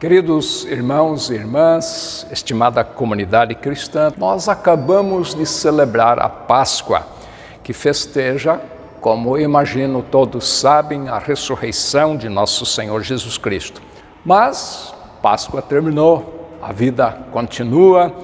Queridos irmãos e irmãs, estimada comunidade cristã, nós acabamos de celebrar a Páscoa, que festeja, como imagino todos sabem, a ressurreição de nosso Senhor Jesus Cristo. Mas Páscoa terminou, a vida continua,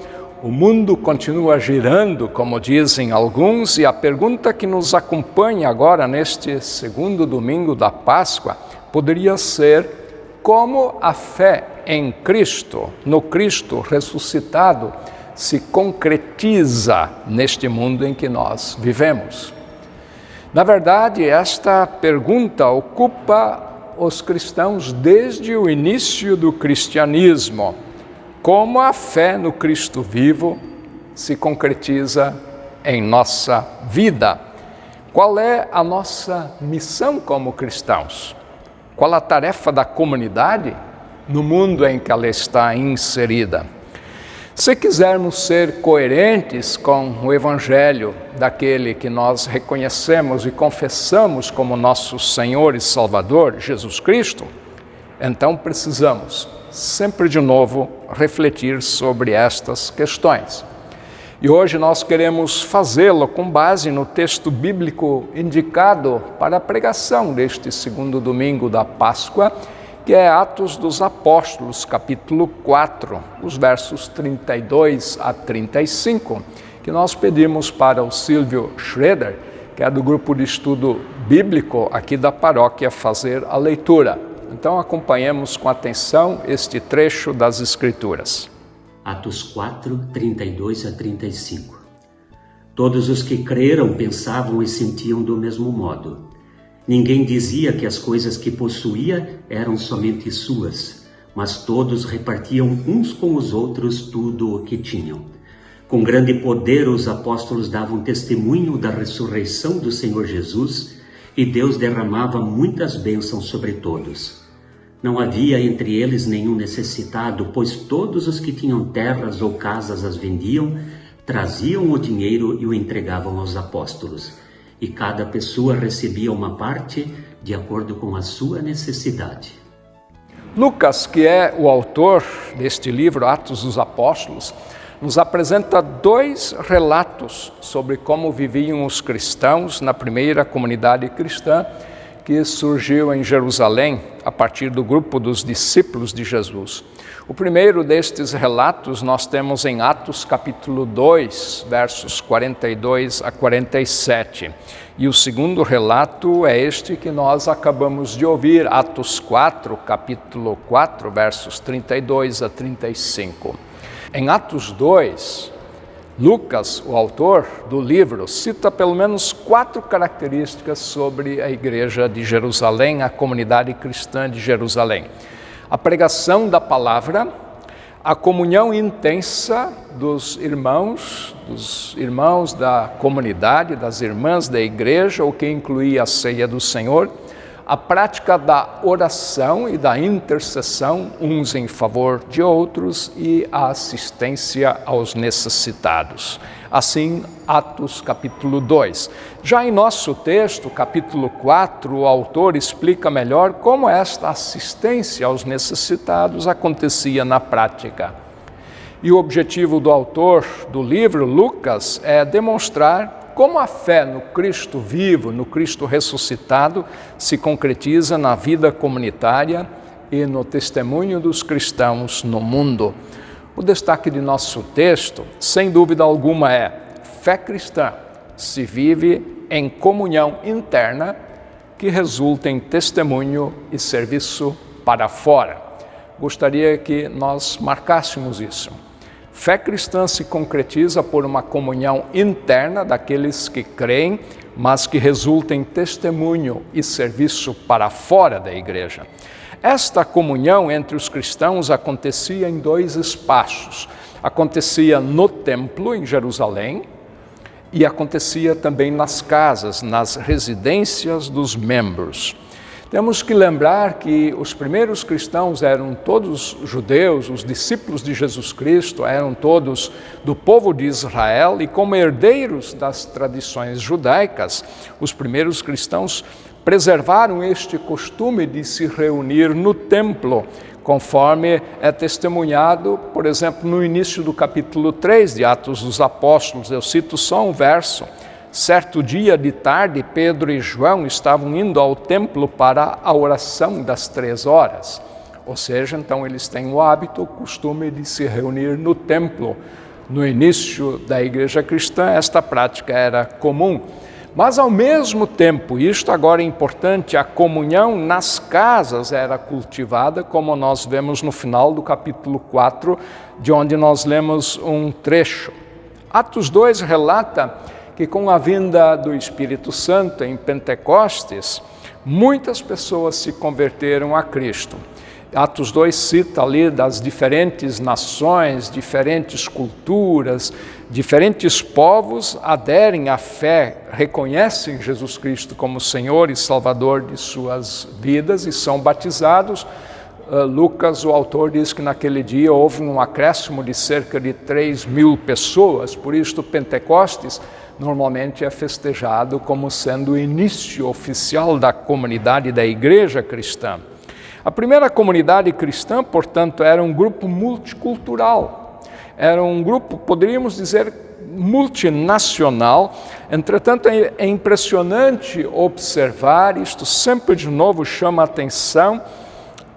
o mundo continua girando, como dizem alguns, e a pergunta que nos acompanha agora neste segundo domingo da Páscoa poderia ser: como a fé em Cristo, no Cristo ressuscitado, se concretiza neste mundo em que nós vivemos? Na verdade, esta pergunta ocupa os cristãos desde o início do cristianismo. Como a fé no Cristo vivo se concretiza em nossa vida? Qual é a nossa missão como cristãos? Qual a tarefa da comunidade no mundo em que ela está inserida? Se quisermos ser coerentes com o Evangelho daquele que nós reconhecemos e confessamos como nosso Senhor e Salvador, Jesus Cristo, então precisamos sempre de novo refletir sobre estas questões. E hoje nós queremos fazê-lo com base no texto bíblico indicado para a pregação deste segundo domingo da Páscoa, que é Atos dos Apóstolos, capítulo 4, os versos 32 a 35, que nós pedimos para o Silvio Schroeder, que é do grupo de estudo bíblico aqui da paróquia, fazer a leitura. Então acompanhemos com atenção este trecho das Escrituras. Atos 4, 32 a 35. Todos os que creram pensavam e sentiam do mesmo modo. Ninguém dizia que as coisas que possuía eram somente suas, mas todos repartiam uns com os outros tudo o que tinham. Com grande poder os apóstolos davam testemunho da ressurreição do Senhor Jesus, e Deus derramava muitas bênçãos sobre todos. Não havia entre eles nenhum necessitado, pois todos os que tinham terras ou casas as vendiam, traziam o dinheiro e o entregavam aos apóstolos. E cada pessoa recebia uma parte de acordo com a sua necessidade. Lucas, que é o autor deste livro, Atos dos Apóstolos, nos apresenta dois relatos sobre como viviam os cristãos na primeira comunidade cristã que surgiu em Jerusalém a partir do grupo dos discípulos de Jesus. O primeiro destes relatos nós temos em Atos capítulo 2, versos 42 a 47. E o segundo relato é este que nós acabamos de ouvir, Atos 4, capítulo 4, versos 32 a 35. Em Atos 2, Lucas, o autor do livro, cita pelo menos 4 características sobre a igreja de Jerusalém, a comunidade cristã de Jerusalém. A pregação da palavra, a comunhão intensa dos irmãos da comunidade, das irmãs da igreja, o que incluía a ceia do Senhor, a prática da oração e da intercessão uns em favor de outros e a assistência aos necessitados. Assim, Atos capítulo 2. Já em nosso texto, capítulo 4, o autor explica melhor como esta assistência aos necessitados acontecia na prática. E o objetivo do autor do livro, Lucas, é demonstrar como a fé no Cristo vivo, no Cristo ressuscitado, se concretiza na vida comunitária e no testemunho dos cristãos no mundo. O destaque de nosso texto, sem dúvida alguma, é: fé cristã se vive em comunhão interna que resulta em testemunho e serviço para fora. Gostaria que nós marcássemos isso. Fé cristã se concretiza por uma comunhão interna daqueles que creem, mas que resulta em testemunho e serviço para fora da igreja. Esta comunhão entre os cristãos acontecia em 2 espaços. Acontecia no templo, em Jerusalém, e acontecia também nas casas, nas residências dos membros. Temos que lembrar que os primeiros cristãos eram todos judeus, os discípulos de Jesus Cristo eram todos do povo de Israel, e como herdeiros das tradições judaicas, os primeiros cristãos preservaram este costume de se reunir no templo, conforme é testemunhado, por exemplo, no início do capítulo 3 de Atos dos Apóstolos. Eu cito só um verso. Certo dia de tarde, Pedro e João estavam indo ao templo para a oração das 3 horas. Ou seja, então eles têm o hábito, o costume de se reunir no templo. No início da igreja cristã, esta prática era comum. Mas, ao mesmo tempo, isto agora é importante, a comunhão nas casas era cultivada, como nós vemos no final do capítulo 4, de onde nós lemos um trecho. Atos 2 relata que com a vinda do Espírito Santo em Pentecostes, muitas pessoas se converteram a Cristo. Atos 2 cita ali das diferentes nações, diferentes culturas, diferentes povos aderem à fé, reconhecem Jesus Cristo como Senhor e Salvador de suas vidas e são batizados. Lucas, o autor, diz que naquele dia houve um acréscimo de cerca de 3.000 pessoas, por isso Pentecostes normalmente é festejado como sendo o início oficial da comunidade da igreja cristã. A primeira comunidade cristã, portanto, era um grupo multicultural, era um grupo, poderíamos dizer, multinacional. Entretanto, é impressionante observar, isto sempre de novo chama a atenção,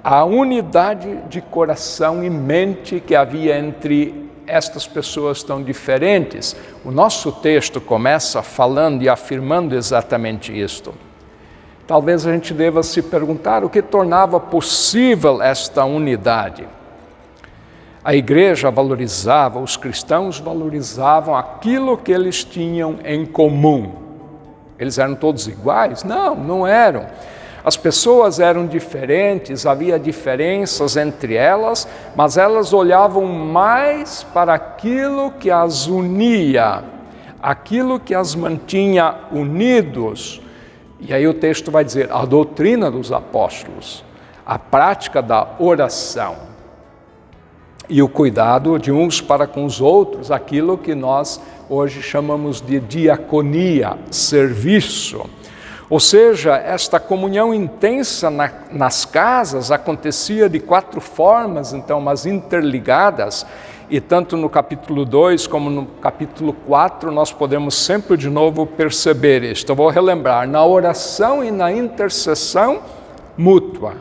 a unidade de coração e mente que havia entre estas pessoas tão diferentes. O nosso texto começa falando e afirmando exatamente isto. Talvez a gente deva se perguntar o que tornava possível esta unidade. A igreja valorizava, os cristãos valorizavam aquilo que eles tinham em comum. Eles eram todos iguais? Não, não eram. As pessoas eram diferentes, havia diferenças entre elas, mas elas olhavam mais para aquilo que as unia, aquilo que as mantinha unidos. E aí o texto vai dizer, a doutrina dos apóstolos, a prática da oração e o cuidado de uns para com os outros, aquilo que nós hoje chamamos de diaconia, serviço. Ou seja, esta comunhão intensa nas casas acontecia de 4 formas, então, mas interligadas, e tanto no capítulo 2 como no capítulo 4 nós podemos sempre de novo perceber isto. Eu vou relembrar, na oração e na intercessão mútua,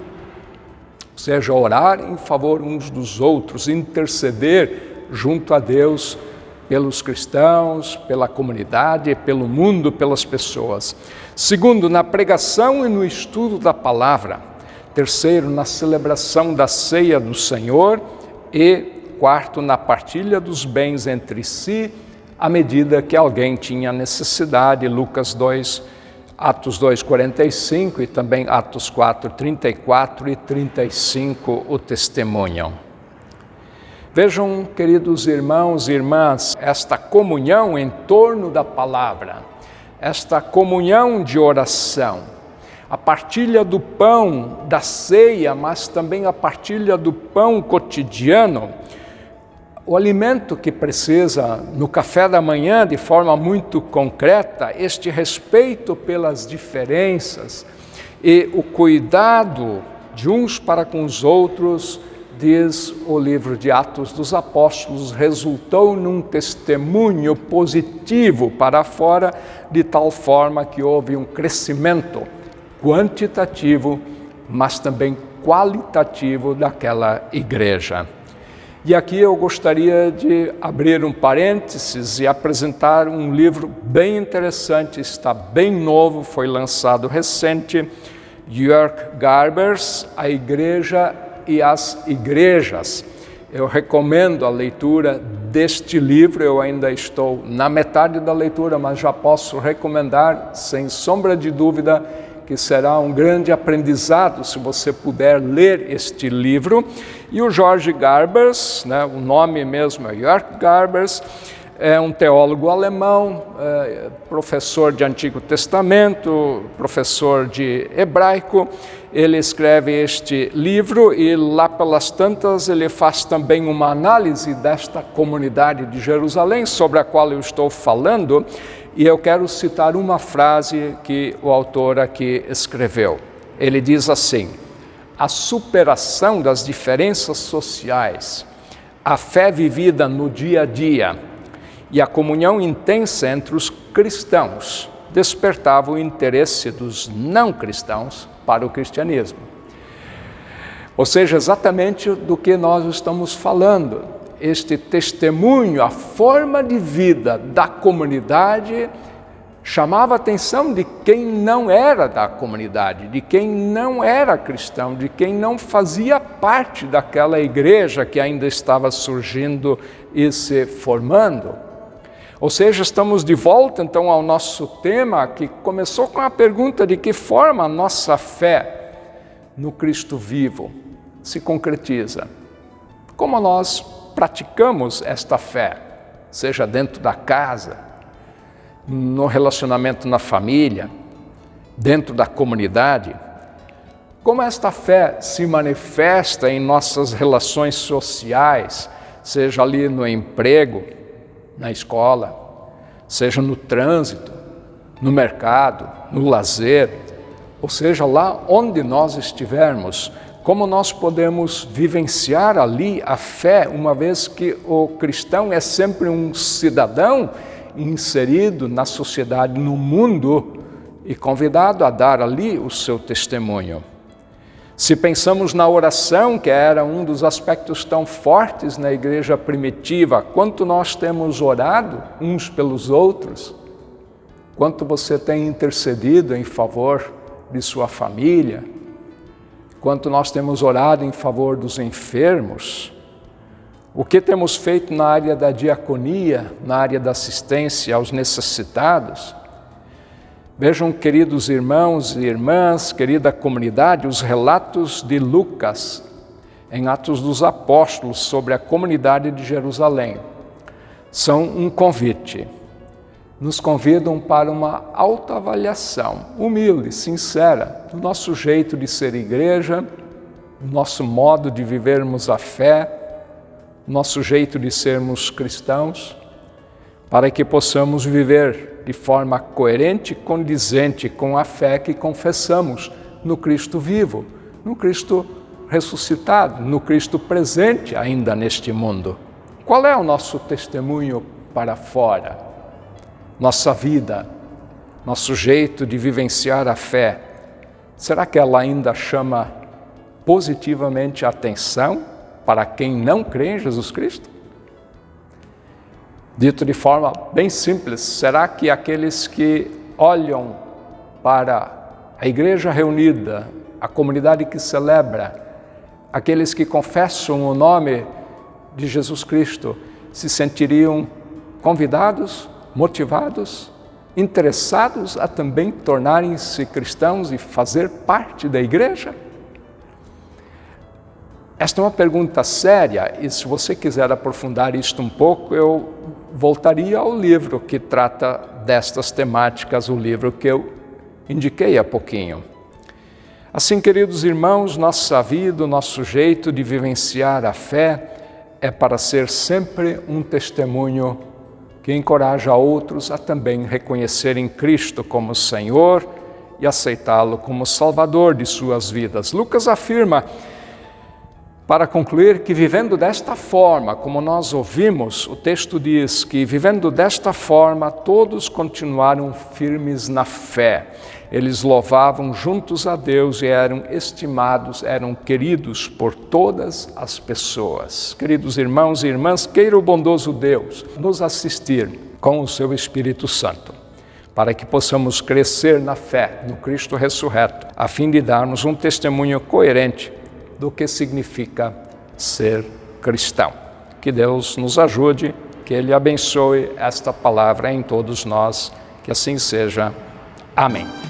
ou seja, orar em favor uns dos outros, interceder junto a Deus pelos cristãos, pela comunidade, pelo mundo, pelas pessoas. Segundo, na pregação e no estudo da palavra. Terceiro, na celebração da ceia do Senhor. E quarto, na partilha dos bens entre si, à medida que alguém tinha necessidade. Lucas 2, Atos 2:45 e também Atos 4:34 e 35 o testemunham. Vejam, queridos irmãos e irmãs, esta comunhão em torno da palavra, esta comunhão de oração, a partilha do pão da ceia, mas também a partilha do pão cotidiano, o alimento que precisa no café da manhã de forma muito concreta, este respeito pelas diferenças e o cuidado de uns para com os outros, diz o livro de Atos dos Apóstolos, resultou num testemunho positivo para fora, de tal forma que houve um crescimento quantitativo, mas também qualitativo daquela igreja. E aqui eu gostaria de abrir um parênteses e apresentar um livro bem interessante, está bem novo, foi lançado recente, Jörg Garbers, A Igreja e as Igrejas. Eu recomendo a leitura deste livro, eu ainda estou na metade da leitura, mas já posso recomendar, sem sombra de dúvida, que será um grande aprendizado se você puder ler este livro. E o Jörg Garbers, o nome mesmo é Jörg Garbers, é um teólogo alemão, professor de Antigo Testamento, professor de hebraico. Ele escreve este livro e lá pelas tantas ele faz também uma análise desta comunidade de Jerusalém, sobre a qual eu estou falando, e eu quero citar uma frase que o autor aqui escreveu. Ele diz assim: a superação das diferenças sociais, a fé vivida no dia a dia e a comunhão intensa entre os cristãos despertavam o interesse dos não cristãos para o cristianismo. Ou seja, exatamente do que nós estamos falando. Este testemunho, a forma de vida da comunidade chamava a atenção de quem não era da comunidade, de quem não era cristão, de quem não fazia parte daquela igreja que ainda estava surgindo e se formando. Ou seja, estamos de volta então ao nosso tema, que começou com a pergunta de que forma a nossa fé no Cristo vivo se concretiza. Como nós praticamos esta fé, seja dentro da casa, no relacionamento na família, dentro da comunidade, como esta fé se manifesta em nossas relações sociais, seja ali no emprego, na escola, seja no trânsito, no mercado, no lazer, ou seja, lá onde nós estivermos, como nós podemos vivenciar ali a fé, uma vez que o cristão é sempre um cidadão inserido na sociedade, no mundo, e convidado a dar ali o seu testemunho. Se pensamos na oração, que era um dos aspectos tão fortes na igreja primitiva, quanto nós temos orado uns pelos outros, quanto você tem intercedido em favor de sua família, quanto nós temos orado em favor dos enfermos, o que temos feito na área da diaconia, na área da assistência aos necessitados. Vejam, queridos irmãos e irmãs, querida comunidade, os relatos de Lucas em Atos dos Apóstolos sobre a comunidade de Jerusalém são um convite. Nos convidam para uma autoavaliação humilde, sincera, do nosso jeito de ser igreja, do nosso modo de vivermos a fé, nosso jeito de sermos cristãos, para que possamos viver de forma coerente e condizente com a fé que confessamos no Cristo vivo, no Cristo ressuscitado, no Cristo presente ainda neste mundo. Qual é o nosso testemunho para fora? Nossa vida, nosso jeito de vivenciar a fé, será que ela ainda chama positivamente a atenção para quem não crê em Jesus Cristo? Dito de forma bem simples, será que aqueles que olham para a igreja reunida, a comunidade que celebra, aqueles que confessam o nome de Jesus Cristo, se sentiriam convidados, motivados, interessados a também tornarem-se cristãos e fazer parte da igreja? Esta é uma pergunta séria e se você quiser aprofundar isto um pouco, eu voltaria ao livro que trata destas temáticas, o livro que eu indiquei há pouquinho. Assim, queridos irmãos, nossa vida, o nosso jeito de vivenciar a fé é para ser sempre um testemunho que encoraja outros a também reconhecerem Cristo como Senhor e aceitá-lo como Salvador de suas vidas. Lucas afirma, para concluir, que vivendo desta forma, como nós ouvimos, o texto diz que vivendo desta forma, todos continuaram firmes na fé. Eles louvavam juntos a Deus e eram estimados, eram queridos por todas as pessoas. Queridos irmãos e irmãs, queira o bondoso Deus nos assistir com o seu Espírito Santo, para que possamos crescer na fé no Cristo ressurreto, a fim de darmos um testemunho coerente do que significa ser cristão. Que Deus nos ajude, que Ele abençoe esta palavra em todos nós, que assim seja. Amém.